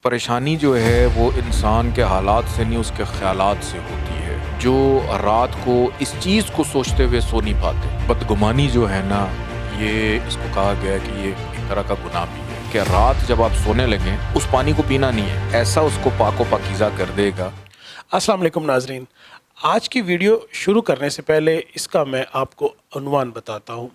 پریشانی جو ہے وہ انسان کے حالات سے نہیں، اس کے خیالات سے ہوتی ہے، جو رات کو اس چیز کو سوچتے ہوئے سو نہیں پاتے۔ بدگمانی جو ہے نا، یہ اس کو کہا گیا ہے کہ یہ ایک طرح کا گناہ بھی ہے کہ رات جب آپ سونے لگیں اس پانی کو پینا نہیں ہے، ایسا اس کو پاک و پاکیزہ کر دے گا۔ السلام علیکم ناظرین، آج کی ویڈیو شروع کرنے سے پہلے اس کا میں آپ کو عنوان بتاتا ہوں۔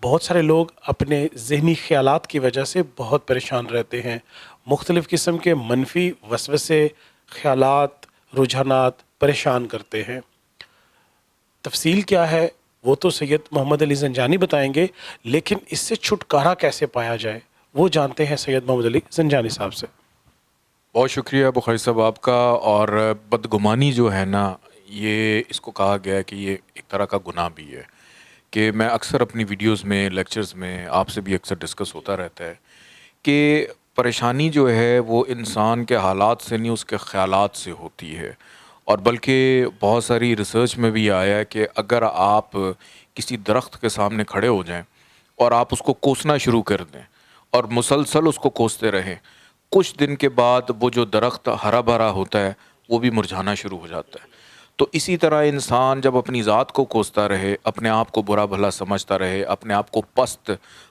بہت سارے لوگ اپنے ذہنی خیالات کی وجہ سے بہت پریشان رہتے ہیں۔ مختلف قسم کے منفی وسوسے، خیالات، رجحانات پریشان کرتے ہیں۔ تفصیل کیا ہے وہ تو سید محمد علی زنجانی بتائیں گے، لیکن اس سے چھٹکارا کیسے پایا جائے وہ جانتے ہیں سید محمد علی زنجانی صاحب سے۔ بہت شکریہ بخاری صاحب آپ کا۔ اور بدگمانی جو ہے نا، یہ اس کو کہا گیا ہے کہ یہ ایک طرح کا گناہ بھی ہے کہ میں اکثر اپنی ویڈیوز میں، لیکچرز میں آپ سے بھی اکثر ڈسکس ہوتا رہتا ہے کہ پریشانی جو ہے وہ انسان کے حالات سے نہیں، اس کے خیالات سے ہوتی ہے۔ اور بلکہ بہت ساری ریسرچ میں بھی آیا ہے کہ اگر آپ کسی درخت کے سامنے کھڑے ہو جائیں اور آپ اس کو کوسنا شروع کر دیں اور مسلسل اس کو کوستے رہیں، کچھ دن کے بعد وہ جو درخت ہرا بھرا ہوتا ہے وہ بھی مرجھانا شروع ہو جاتا ہے۔ تو اسی طرح انسان جب اپنی ذات کو کوستا رہے، اپنے آپ کو برا بھلا سمجھتا رہے، اپنے آپ کو پست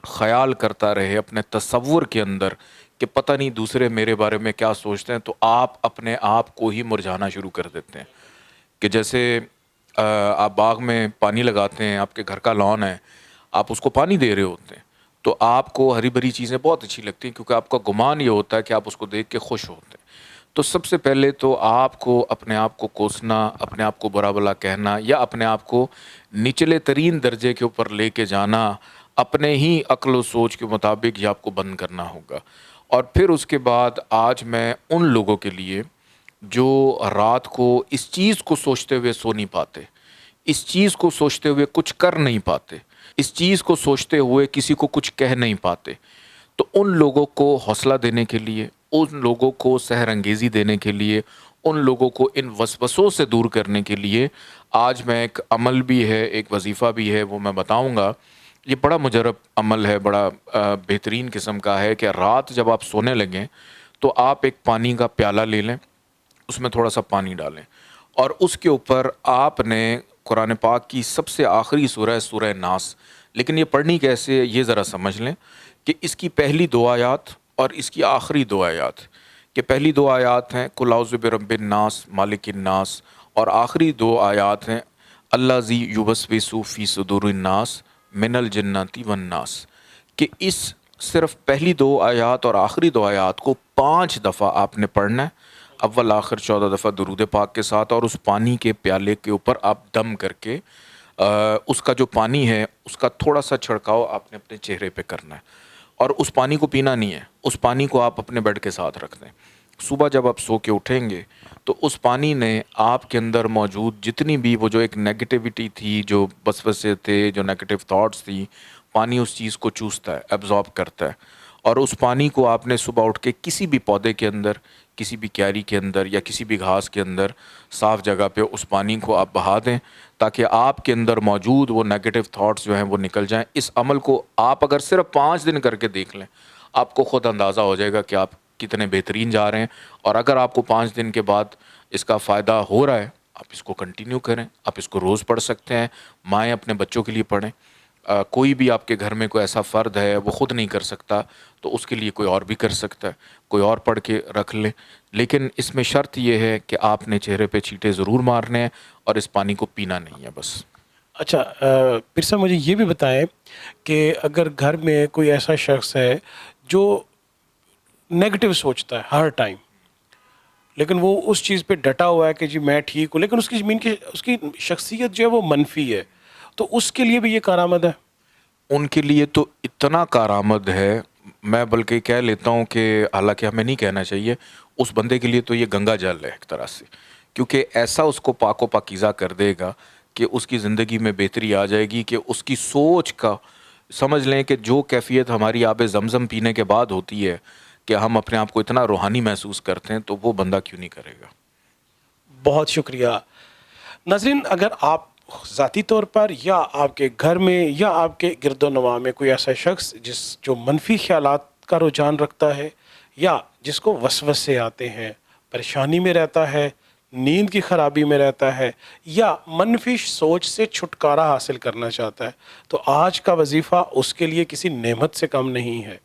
خیال کرتا رہے اپنے تصور کے اندر کہ پتہ نہیں دوسرے میرے بارے میں کیا سوچتے ہیں، تو آپ اپنے آپ کو ہی مرجھانا شروع کر دیتے ہیں۔ کہ جیسے آپ باغ میں پانی لگاتے ہیں، آپ کے گھر کا لان ہے، آپ اس کو پانی دے رہے ہوتے ہیں تو آپ کو ہری بھری چیزیں بہت اچھی لگتی ہیں، کیونکہ آپ کا گمان یہ ہوتا ہے کہ آپ اس کو دیکھ کے خوش ہوتے ہیں۔ تو سب سے پہلے تو آپ کو اپنے آپ کو کوسنا، اپنے آپ کو برا بھلا کہنا یا اپنے آپ کو نچلے ترین درجے کے اوپر لے کے جانا، اپنے ہی عقل و سوچ کے مطابق یہ آپ کو بند کرنا ہوگا۔ اور پھر اس کے بعد آج میں ان لوگوں کے لیے جو رات کو اس چیز کو سوچتے ہوئے سو نہیں پاتے، اس چیز کو سوچتے ہوئے کچھ کر نہیں پاتے، اس چیز کو سوچتے ہوئے کسی کو کچھ کہہ نہیں پاتے، تو ان لوگوں کو حوصلہ دینے کے لیے، ان لوگوں کو سحر انگیزی دینے کے لیے، ان لوگوں کو ان وسوسوں سے دور کرنے کے لیے آج میں ایک عمل بھی ہے، ایک وظیفہ بھی ہے، وہ میں بتاؤں گا۔ یہ بڑا مجرب عمل ہے، بڑا بہترین قسم کا ہے کہ رات جب آپ سونے لگیں تو آپ ایک پانی کا پیالہ لے لیں، اس میں تھوڑا سا پانی ڈالیں اور اس کے اوپر آپ نے قرآن پاک کی سب سے آخری سورہ ہے سورہ ناس۔ لیکن یہ پڑھنی کیسے ہے یہ ذرا سمجھ لیں کہ اس کی پہلی دو آیات اور اس کی آخری دو آیات، کہ پہلی دو آیات ہیں قل اعوذ برب الناس مالک الناس، اور آخری دو آیات ہیں الذی یوسوس فی صدور الناس من الجنۃ والناس، کہ اس صرف پہلی دو آیات اور آخری دو آیات کو 5 دفعہ آپ نے پڑھنا ہے، اول آخر 14 دفعہ درود پاک کے ساتھ، اور اس پانی کے پیالے کے اوپر آپ دم کر کے اس کا جو پانی ہے اس کا تھوڑا سا چھڑکاؤ آپ نے اپنے چہرے پہ کرنا ہے، اور اس پانی کو پینا نہیں ہے، اس پانی کو آپ اپنے بیڈ کے ساتھ رکھ دیں۔ صبح جب آپ سو کے اٹھیں گے تو اس پانی نے آپ کے اندر موجود جتنی بھی وہ جو ایک نیگیٹیوٹی تھی، جو وسوسے تھے، جو نیگیٹو تھاٹس تھی، پانی اس چیز کو چوستا ہے، ایبزارب کرتا ہے، اور اس پانی کو آپ نے صبح اٹھ کے کسی بھی پودے کے اندر، کسی بھی کیاری کے اندر یا کسی بھی گھاس کے اندر صاف جگہ پہ اس پانی کو آپ بہا دیں، تاکہ آپ کے اندر موجود وہ نیگیٹو تھاٹس جو ہیں وہ نکل جائیں۔ اس عمل کو آپ اگر صرف 5 دن کر کے دیکھ لیں، آپ کو خود اندازہ ہو جائے گا کہ آپ کتنے بہترین جا رہے ہیں۔ اور اگر آپ کو 5 دن کے بعد اس کا فائدہ ہو رہا ہے، آپ اس کو کنٹینیو کریں، آپ اس کو روز پڑھ سکتے ہیں، مائیں اپنے بچوں کے لیے پڑھیں۔ کوئی بھی آپ کے گھر میں کوئی ایسا فرد ہے وہ خود نہیں کر سکتا تو اس کے لیے کوئی اور بھی کر سکتا ہے، کوئی اور پڑھ کے رکھ لے، لیکن اس میں شرط یہ ہے کہ آپ نے چہرے پہ چھینٹے ضرور مارنے ہیں اور اس پانی کو پینا نہیں ہے بس۔ اچھا، پھر سے مجھے یہ بھی بتائیں کہ اگر گھر میں کوئی ایسا شخص ہے جو نیگیٹو سوچتا ہے ہر ٹائم، لیکن وہ اس چیز پہ ڈٹا ہوا ہے کہ جی میں ٹھیک ہوں، لیکن اس کی شخصیت جو ہے وہ منفی ہے، تو اس کے لیے بھی یہ کارآمد ہے؟ ان کے لیے تو اتنا کارآمد ہے، میں بلکہ کہہ لیتا ہوں کہ حالانکہ ہمیں نہیں کہنا چاہیے، اس بندے کے لیے تو یہ گنگا جل ہے ایک طرح سے، کیونکہ ایسا اس کو پاک و پاکیزہ کر دے گا کہ اس کی زندگی میں بہتری آ جائے گی، کہ اس کی سوچ کا سمجھ لیں کہ جو کیفیت ہماری آب زمزم پینے کے بعد ہوتی ہے کہ ہم اپنے آپ کو اتنا روحانی محسوس کرتے ہیں، تو وہ بندہ کیوں نہیں کرے گا۔ بہت شکریہ ناظرین۔ اگر آپ ذاتی طور پر یا آپ کے گھر میں یا آپ کے گرد و نواح میں کوئی ایسا شخص جو منفی خیالات کا رجحان رکھتا ہے یا جس کو وسوسے آتے ہیں، پریشانی میں رہتا ہے، نیند کی خرابی میں رہتا ہے، یا منفی سوچ سے چھٹکارا حاصل کرنا چاہتا ہے، تو آج کا وظیفہ اس کے لیے کسی نعمت سے کم نہیں ہے۔